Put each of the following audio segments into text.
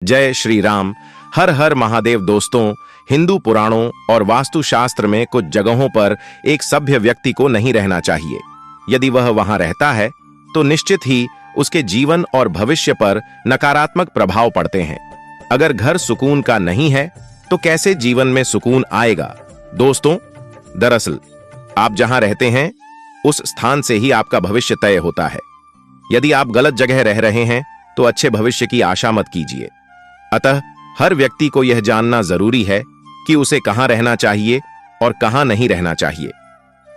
जय श्री राम। हर हर महादेव। दोस्तों, हिंदू पुराणों और वास्तुशास्त्र में कुछ जगहों पर एक सभ्य व्यक्ति को नहीं रहना चाहिए। यदि वह वहां रहता है तो निश्चित ही उसके जीवन और भविष्य पर नकारात्मक प्रभाव पड़ते हैं। अगर घर सुकून का नहीं है तो कैसे जीवन में सुकून आएगा? दोस्तों, दरअसल आप जहां रहते हैं उस स्थान से ही आपका भविष्य तय होता है। यदि आप गलत जगह रह रहे हैं तो अच्छे भविष्य की आशा मत कीजिए। अतः हर व्यक्ति को यह जानना जरूरी है कि उसे कहां रहना चाहिए और कहां नहीं रहना चाहिए।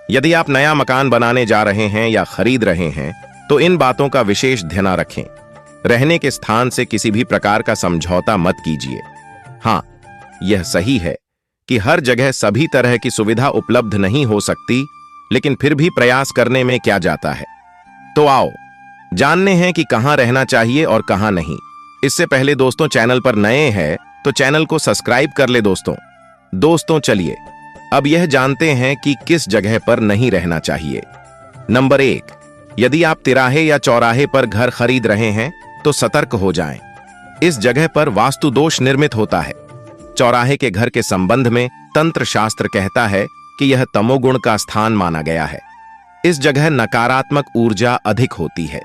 यदि आप नया मकान बनाने जा रहे हैं या खरीद रहे हैं तो इन बातों का विशेष ध्यान रखें। रहने के स्थान से किसी भी प्रकार का समझौता मत कीजिए। हाँ, यह सही है कि हर जगह सभी तरह की सुविधा उपलब्ध नहीं हो सकती, लेकिन फिर भी प्रयास करने में क्या जाता है। तो आओ जानने हैं कि कहां रहना चाहिए और कहां नहीं। इससे पहले दोस्तों, चैनल पर नए हैं तो चैनल को सब्सक्राइब कर ले दोस्तों। चलिए अब यह जानते हैं कि किस जगह पर नहीं रहना चाहिए। नंबर 1, यदि आप तिराहे या चौराहे पर घर खरीद रहे हैं तो सतर्क हो जाएं। इस जगह पर वास्तु दोष निर्मित होता है। चौराहे के घर के संबंध में तंत्र शास्त्र कहता है कि यह तमोगुण का स्थान माना गया है। इस जगह नकारात्मक ऊर्जा अधिक होती है।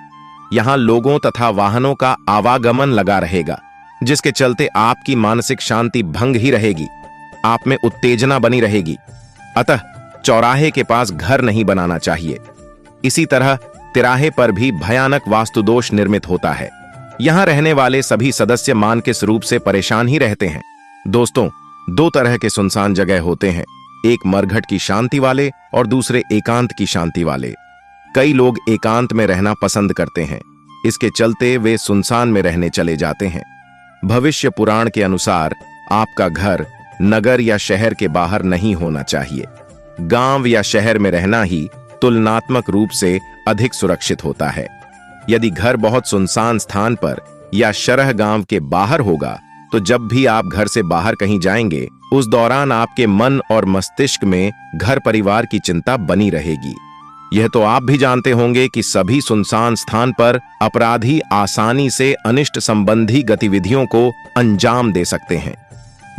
यहां लोगों तथा वाहनों का आवागमन लगा रहेगा, जिसके चलते आपकी मानसिक शांति भंग ही रहेगी। आप में उत्तेजना बनी रहेगी। अतः चौराहे के पास घर नहीं बनाना चाहिए। इसी तरह तिराहे पर भी भयानक वास्तुदोष निर्मित होता है। यहां रहने वाले सभी सदस्य मानसिक रूप से परेशान ही रहते हैं। दोस्तों, 2 तरह के सुनसान जगह होते हैं, एक मरघट की शांति वाले और दूसरे एकांत की शांति वाले। कई लोग एकांत में रहना पसंद करते हैं, इसके चलते वे सुनसान में रहने चले जाते हैं। भविष्य पुराण के अनुसार आपका घर नगर या शहर के बाहर नहीं होना चाहिए। गांव या शहर में रहना ही तुलनात्मक रूप से अधिक सुरक्षित होता है। यदि घर बहुत सुनसान स्थान पर या शहर गांव के बाहर होगा तो जब भी आप घर से बाहर कहीं जाएंगे उस दौरान आपके मन और मस्तिष्क में घर परिवार की चिंता बनी रहेगी। यह तो आप भी जानते होंगे कि सभी सुनसान स्थान पर अपराधी आसानी से अनिष्ट संबंधी गतिविधियों को अंजाम दे सकते हैं।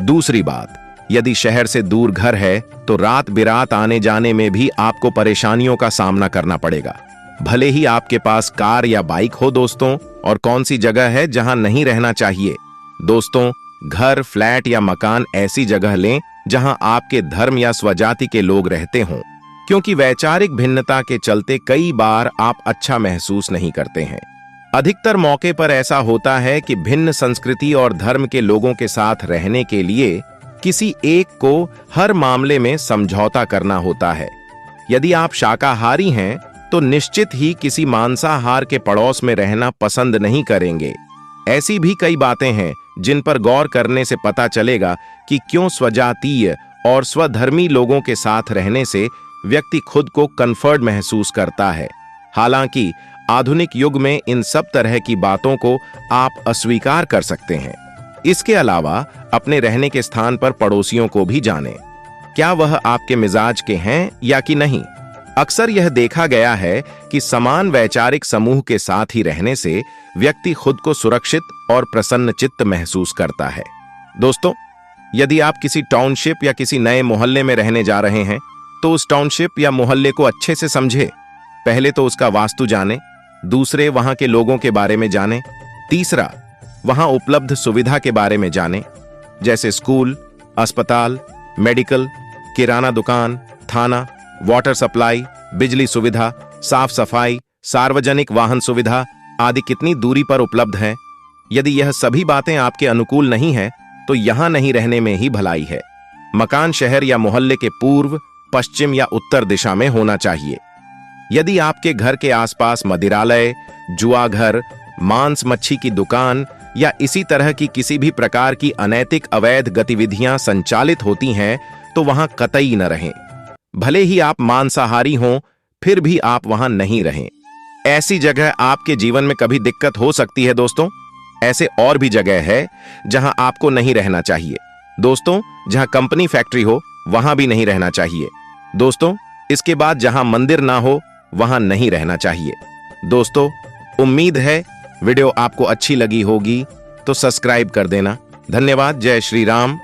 दूसरी बात, यदि शहर से दूर घर है तो रात बिरात आने जाने में भी आपको परेशानियों का सामना करना पड़ेगा, भले ही आपके पास कार या बाइक हो। दोस्तों, और कौन सी जगह है जहां नहीं रहना चाहिए? दोस्तों, घर, फ्लैट या मकान ऐसी जगह लें जहां आपके धर्म या स्वजाति के लोग रहते हों, क्योंकि वैचारिक भिन्नता के चलते कई बार आप अच्छा महसूस नहीं करते हैं। अधिकतर मौके पर ऐसा होता है कि भिन्न संस्कृति और धर्म के लोगों के साथ रहने के लिए किसी एक को हर मामले में समझौता करना होता है। यदि आप शाकाहारी हैं तो निश्चित ही किसी मांसाहार के पड़ोस में रहना पसंद नहीं करेंगे। ऐसी भी कई बातें हैं जिन पर गौर करने से पता चलेगा कि क्यों स्वजातीय और स्वधर्मी लोगों के साथ रहने से व्यक्ति खुद को कंफर्ट महसूस करता है। हालांकि आधुनिक युग में इन सब तरह की बातों को आप अस्वीकार कर सकते हैं। इसके अलावा अपने रहने के स्थान पर पड़ोसियों को भी जानें। क्या वह आपके मिजाज के हैं या कि नहीं? अक्सर यह देखा गया है कि समान वैचारिक समूह के साथ ही रहने से व्यक्ति खुद को सुरक्षित और प्रसन्नचित्त महसूस करता है। दोस्तों, यदि आप किसी टाउनशिप या किसी नए मोहल्ले में रहने जा रहे हैं तो उस टाउनशिप या मोहल्ले को अच्छे से समझें। पहले तो उसका वास्तु जानें, दूसरे वहां के लोगों के बारे में जानें, तीसरा वहां उपलब्ध सुविधा के बारे में जानें, जैसे स्कूल, अस्पताल, मेडिकल, किराना दुकान, थाना, वाटर सप्लाई, बिजली सुविधा, साफ सफाई, सार्वजनिक वाहन सुविधा आदि कितनी दूरी पर उपलब्ध हैं। यदि यह सभी बातें आपके अनुकूल नहीं हैं तो यहां नहीं रहने में ही भलाई है। मकान शहर या मोहल्ले के पूर्व, पश्चिम या उत्तर दिशा में होना चाहिए। यदि आपके घर के आसपास मदिरालय, जुआघर, मांस मच्छी की दुकान या इसी तरह की किसी भी प्रकार की अनैतिक अवैध गतिविधियां संचालित होती हैं तो वहां कतई न रहें। भले ही आप मांसाहारी हों फिर भी आप वहां नहीं रहें। ऐसी जगह आपके जीवन में कभी दिक्कत हो सकती है। दोस्तों, ऐसे और भी जगह है जहां आपको नहीं रहना चाहिए। दोस्तों, जहां कंपनी फैक्ट्री हो वहां भी नहीं रहना चाहिए। दोस्तों, इसके बाद जहां मंदिर ना हो वहां नहीं रहना चाहिए। दोस्तों, उम्मीद है वीडियो आपको अच्छी लगी होगी। तो सब्सक्राइब कर देना। धन्यवाद। जय श्री राम।